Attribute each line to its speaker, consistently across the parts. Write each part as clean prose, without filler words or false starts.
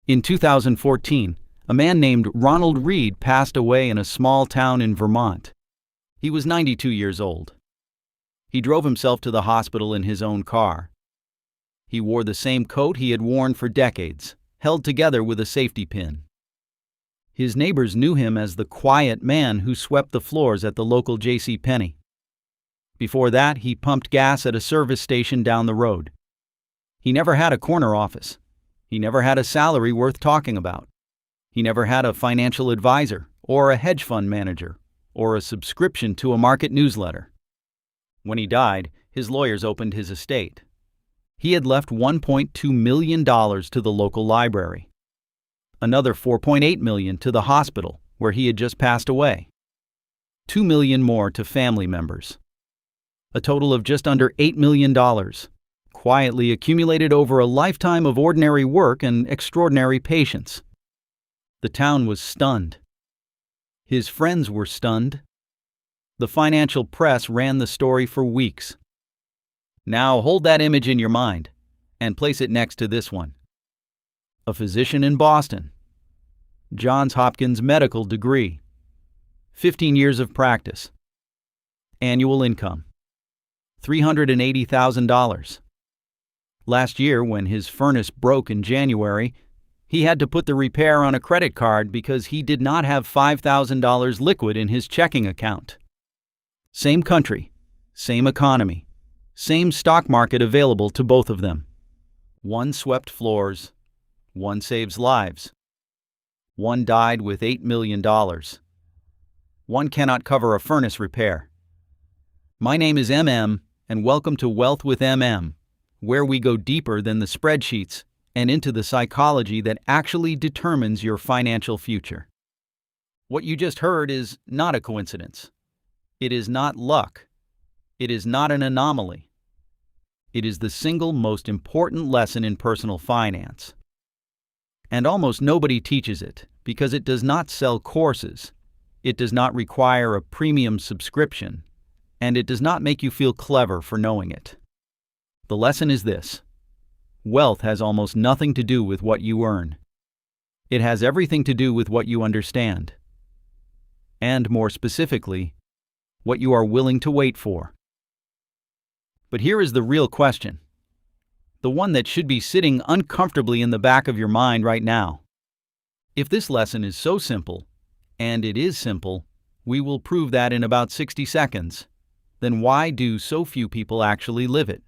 Speaker 1: In 2014, a man named Ronald Reed passed away in a small town in Vermont. He was 92 years old. He drove himself to the hospital in his own car. He wore the same coat he had worn for decades, held together with a safety pin. His neighbors knew him as the quiet man who swept the floors at the local JCPenney. Before that, he pumped gas at a service station down the road. He never had a corner office. He never had a salary worth talking about. He never had a financial advisor, or a hedge fund manager, or a subscription to a market newsletter. When he died, his lawyers opened his estate. He had left $1.2 million to the local library. Another $4.8 million to the hospital, where he had just passed away. $2 million more to family members. A total of just under $8 million, quietly accumulated over a lifetime of ordinary work and extraordinary patience. The town was stunned. His friends were stunned. The financial press ran the story for weeks. Now hold that image in your mind and place it next to this one. A physician in Boston. Johns Hopkins medical degree. 15 years of practice. Annual income. $380,000. Last year, when his furnace broke in January, he had to put the repair on a credit card because he did not have $5,000 liquid in his checking account. Same country, same economy, same stock market available to both of them. One swept floors, one saves lives. One died with $8 million. One cannot cover a furnace repair. My name is MM, and welcome to Wealth with MM, where we go deeper than the spreadsheets and into the psychology that actually determines your financial future. What you just heard is not a coincidence. It is not luck. It is not an anomaly. It is the single most important lesson in personal finance. And almost nobody teaches it because it does not sell courses, it does not require a premium subscription, and it does not make you feel clever for knowing it. The lesson is this: wealth has almost nothing to do with what you earn. It has everything to do with what you understand. And more specifically, what you are willing to wait for. But here is the real question. The one that should be sitting uncomfortably in the back of your mind right now. If this lesson is so simple, and it is simple, we will prove that in about 60 seconds, then why do so few people actually live it?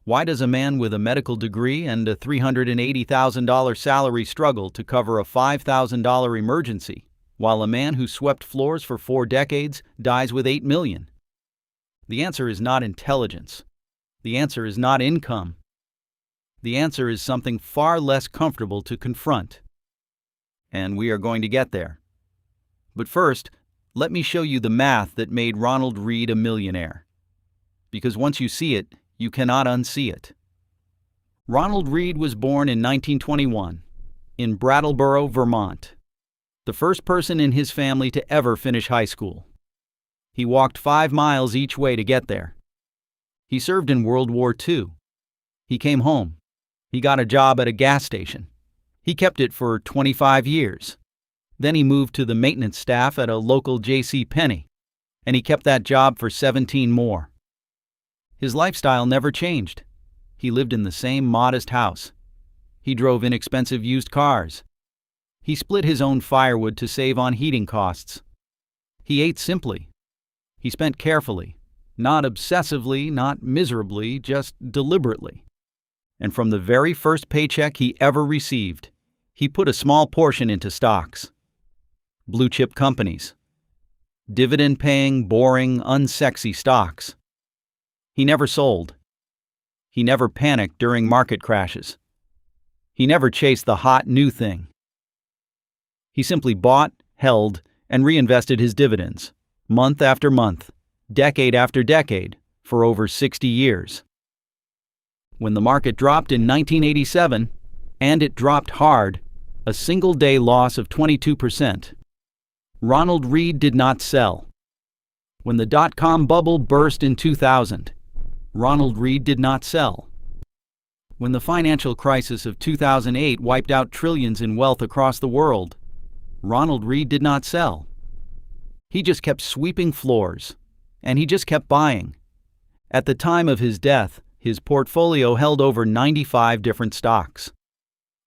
Speaker 1: Why does a man with a medical degree and a $380,000 salary struggle to cover a $5,000 emergency, while a man who swept floors for 4 decades dies with $8 million? The answer is not intelligence. The answer is not income. The answer is something far less comfortable to confront. And we are going to get there. But first, let me show you the math that made Ronald Reed a millionaire. Because once you see it, you cannot unsee it. Ronald Reed was born in 1921 in Brattleboro, Vermont, the first person in his family to ever finish high school. He walked 5 miles each way to get there. He served in World War II. He came home. He got a job at a gas station. He kept it for 25 years. Then he moved to the maintenance staff at a local JCPenney, and he kept that job for 17 more. His lifestyle never changed. He lived in the same modest house. He drove inexpensive used cars. He split his own firewood to save on heating costs. He ate simply. He spent carefully, not obsessively, not miserably, just deliberately. And from the very first paycheck he ever received, he put a small portion into stocks. Blue-chip companies. Dividend-paying, boring, unsexy stocks. He never sold. He never panicked during market crashes. He never chased the hot new thing. He simply bought, held, and reinvested his dividends, month after month, decade after decade, for over 60 years. When the market dropped in 1987, and it dropped hard, a single-day loss of 22%, Ronald Reed did not sell. When the dot-com bubble burst in 2000, Ronald Reed did not sell. When the financial crisis of 2008 wiped out trillions in wealth across the world, Ronald Read did not sell. He just kept sweeping floors, and he just kept buying. At the time of his death, his portfolio held over 95 different stocks.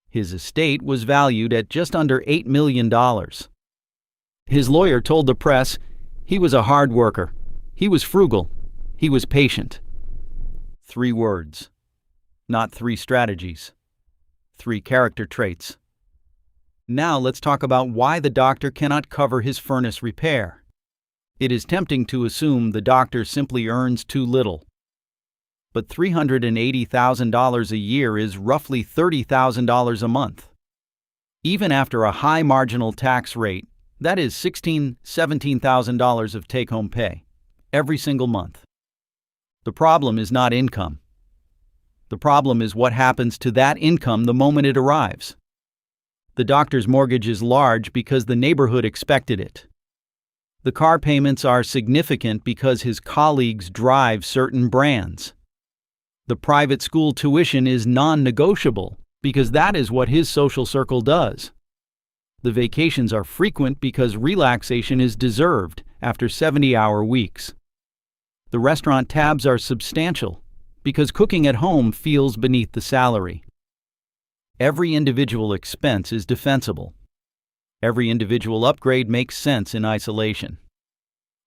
Speaker 1: His estate was valued at just under $8 million. His lawyer told the press he was a hard worker, he was frugal, he was patient. 3 words, not 3 strategies, 3 character traits. Now let's talk about why the doctor cannot cover his furnace repair. It is tempting to assume the doctor simply earns too little. But $380,000 a year is roughly $30,000 a month. Even after a high marginal tax rate, that is $16,000, $17,000 of take-home pay, every single month. The problem is not income. The problem is what happens to that income the moment it arrives. The doctor's mortgage is large because the neighborhood expected it. The car payments are significant because his colleagues drive certain brands. The private school tuition is non-negotiable because that is what his social circle does. The vacations are frequent because relaxation is deserved after 70-hour weeks. The restaurant tabs are substantial because cooking at home feels beneath the salary. Every individual expense is defensible. Every individual upgrade makes sense in isolation.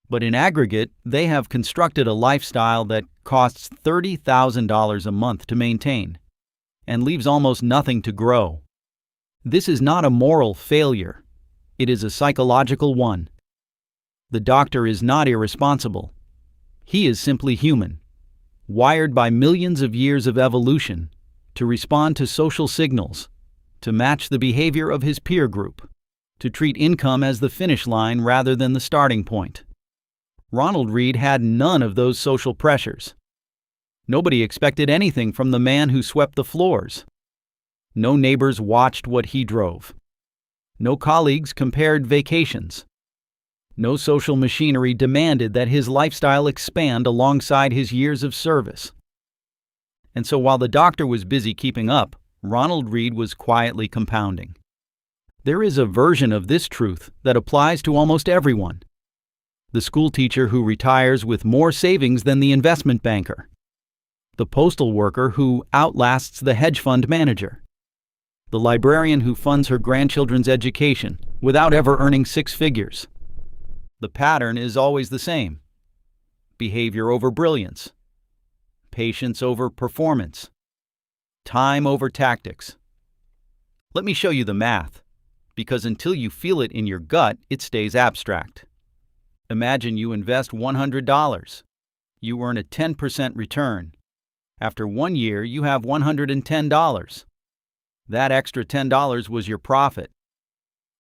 Speaker 1: But in aggregate, they have constructed a lifestyle that costs $30,000 a month to maintain and leaves almost nothing to grow. This is not a moral failure. It is a psychological one. The doctor is not irresponsible. He is simply human, wired by millions of years of evolution to respond to social signals, to match the behavior of his peer group, to treat income as the finish line rather than the starting point. Ronald Read had none of those social pressures. Nobody expected anything from the man who swept the floors. No neighbors watched what he drove. No colleagues compared vacations. No social machinery demanded that his lifestyle expand alongside his years of service. And so while the doctor was busy keeping up, Ronald Read was quietly compounding. There is a version of this truth that applies to almost everyone. The school teacher who retires with more savings than the investment banker. The postal worker who outlasts the hedge fund manager. The librarian who funds her grandchildren's education without ever earning 6 figures. The pattern is always the same. Behavior over brilliance. Patience over performance. Time over tactics. Let me show you the math, because until you feel it in your gut, it stays abstract. Imagine you invest $100. You earn a 10% return. After 1 year, you have $110. That extra $10 was your profit.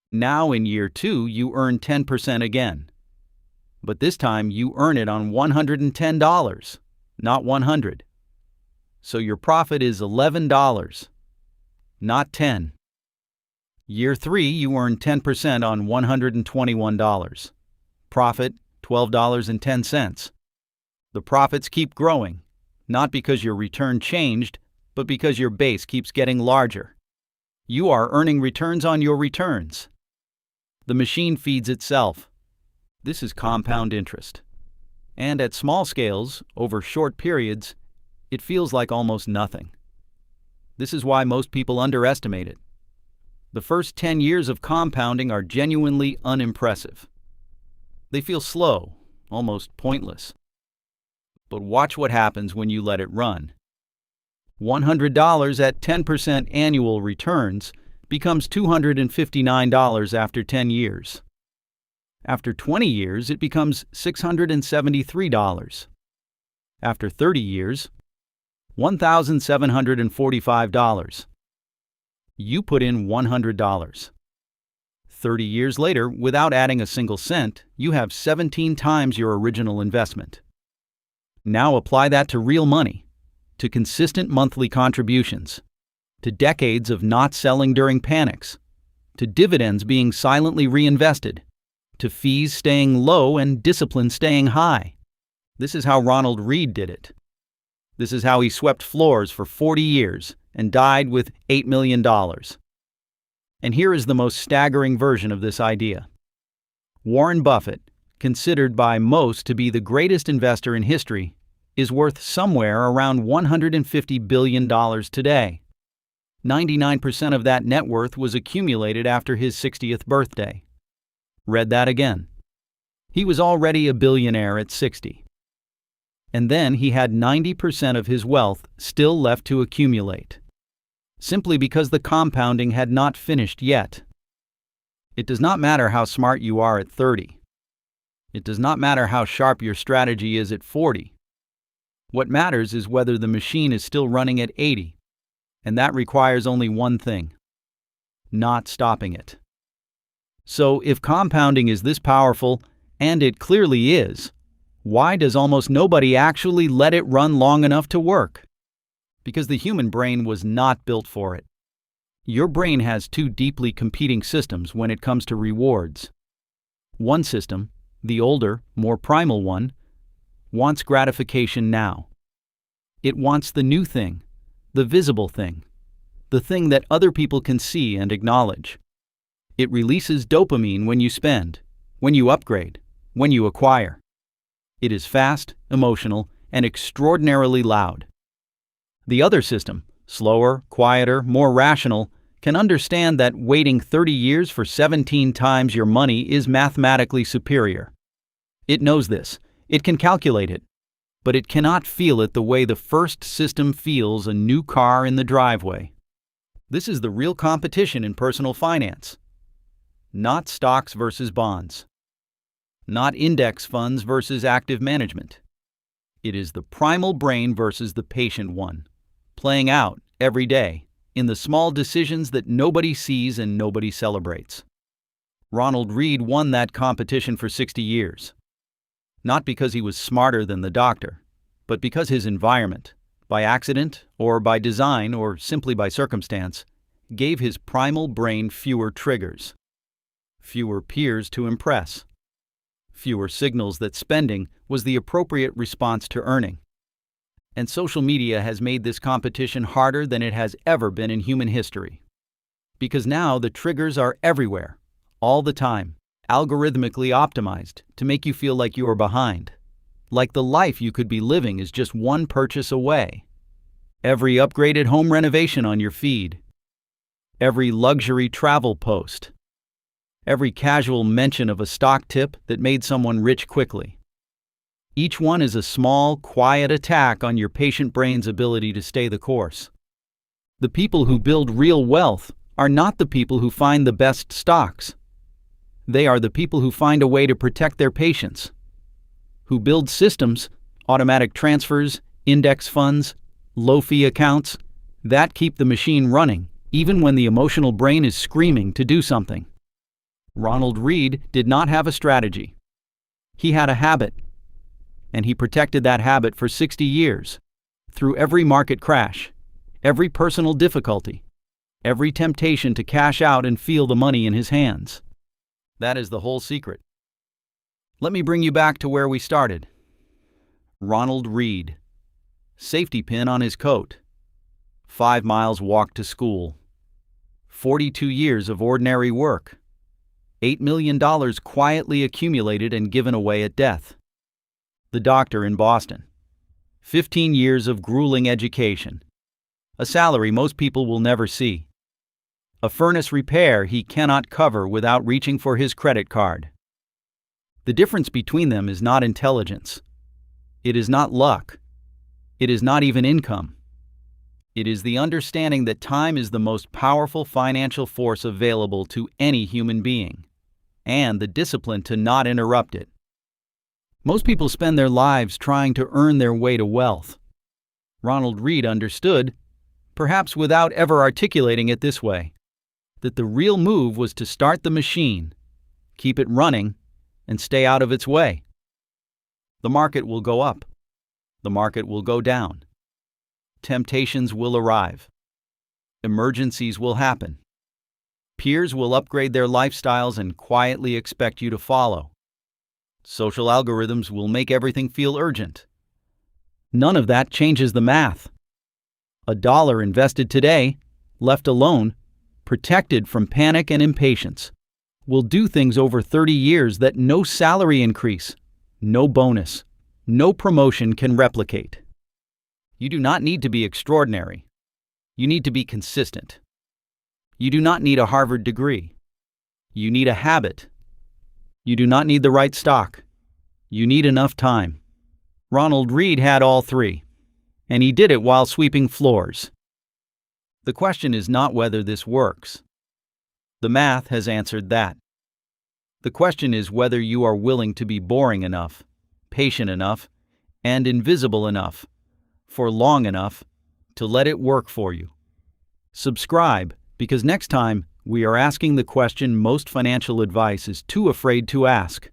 Speaker 1: Now in year 2, you earn 10% again. But this time you earn it on $110, not $100. So your profit is $11, not $10. Year 3, you earn 10% on $121. Profit, $12.10. The profits keep growing, not because your return changed, but because your base keeps getting larger. You are earning returns on your returns. The machine feeds itself. This is compound interest. And at small scales, over short periods, it feels like almost nothing. This is why most people underestimate it. The first 10 years of compounding are genuinely unimpressive. They feel slow, almost pointless. But watch what happens when you let it run. $100 at 10% annual returns becomes $259 after 10 years. After 20 years, it becomes $673. After 30 years, $1,745. You put in $100. 30 years later, without adding a single cent, you have 17 times your original investment. Now apply that to real money, to consistent monthly contributions, to decades of not selling during panics, to dividends being silently reinvested, to fees staying low and discipline staying high. This is how Ronald Read did it. This is how he swept floors for 40 years and died with $8 million. And here is the most staggering version of this idea. Warren Buffett, considered by most to be the greatest investor in history, is worth somewhere around $150 billion today. 99% of that net worth was accumulated after his 60th birthday. Read that again. He was already a billionaire at 60. And then he had 90% of his wealth still left to accumulate, simply because the compounding had not finished yet. It does not matter how smart you are at 30. It does not matter how sharp your strategy is at 40. What matters is whether the machine is still running at 80, and that requires only one thing: not stopping it. So if compounding is this powerful, and it clearly is, why does almost nobody actually let it run long enough to work? Because the human brain was not built for it. Your brain has two deeply competing systems when it comes to rewards. One system, the older, more primal one, wants gratification now. It wants the new thing, the visible thing, the thing that other people can see and acknowledge. It releases dopamine when you spend, when you upgrade, when you acquire. It is fast, emotional, and extraordinarily loud. The other system, slower, quieter, more rational, can understand that waiting 30 years for 17 times your money is mathematically superior. It knows this. It can calculate it. But it cannot feel it the way the first system feels a new car in the driveway. This is the real competition in personal finance. Not stocks versus bonds. Not index funds versus active management. It is the primal brain versus the patient one, playing out every day in the small decisions that nobody sees and nobody celebrates. Ronald Read won that competition for 60 years. Not because he was smarter than the doctor, but because his environment, by accident or by design or simply by circumstance, gave his primal brain fewer triggers, fewer peers to impress, fewer signals that spending was the appropriate response to earning. And social media has made this competition harder than it has ever been in human history. Because now the triggers are everywhere, all the time, algorithmically optimized to make you feel like you are behind, like the life you could be living is just one purchase away. Every upgraded home renovation on your feed, every luxury travel post, every casual mention of a stock tip that made someone rich quickly. Each one is a small, quiet attack on your patient brain's ability to stay the course. The people who build real wealth are not the people who find the best stocks. They are the people who find a way to protect their patience, who build systems, automatic transfers, index funds, low-fee accounts, that keep the machine running, even when the emotional brain is screaming to do something. Ronald Read did not have a strategy. He had a habit, and he protected that habit for 60 years, through every market crash, every personal difficulty, every temptation to cash out and feel the money in his hands. That is the whole secret. Let me bring you back to where we started. Ronald Read. Safety pin on his coat. 5 miles walk to school. 42 years of ordinary work. $8 million quietly accumulated and given away at death. The doctor in Boston. 15 years of grueling education. A salary most people will never see. A furnace repair he cannot cover without reaching for his credit card. The difference between them is not intelligence. It is not luck. It is not even income. It is the understanding that time is the most powerful financial force available to any human being, and the discipline to not interrupt it. Most people spend their lives trying to earn their way to wealth. Ronald Read understood, perhaps without ever articulating it this way, that the real move was to start the machine, keep it running, and stay out of its way. The market will go up. The market will go down. Temptations will arrive. Emergencies will happen. Peers will upgrade their lifestyles and quietly expect you to follow. Social algorithms will make everything feel urgent. None of that changes the math. $1 invested today, left alone, protected from panic and impatience, will do things over 30 years that no salary increase, no bonus, no promotion can replicate. You do not need to be extraordinary. You need to be consistent. You do not need a Harvard degree. You need a habit. You do not need the right stock. You need enough time. Ronald Reed had all three, and he did it while sweeping floors. The question is not whether this works. The math has answered that. The question is whether you are willing to be boring enough, patient enough, and invisible enough, for long enough, to let it work for you. Subscribe, because next time we are asking the question most financial advice is too afraid to ask.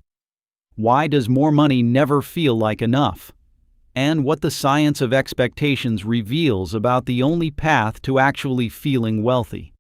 Speaker 1: Why does more money never feel like enough? And what the science of expectations reveals about the only path to actually feeling wealthy.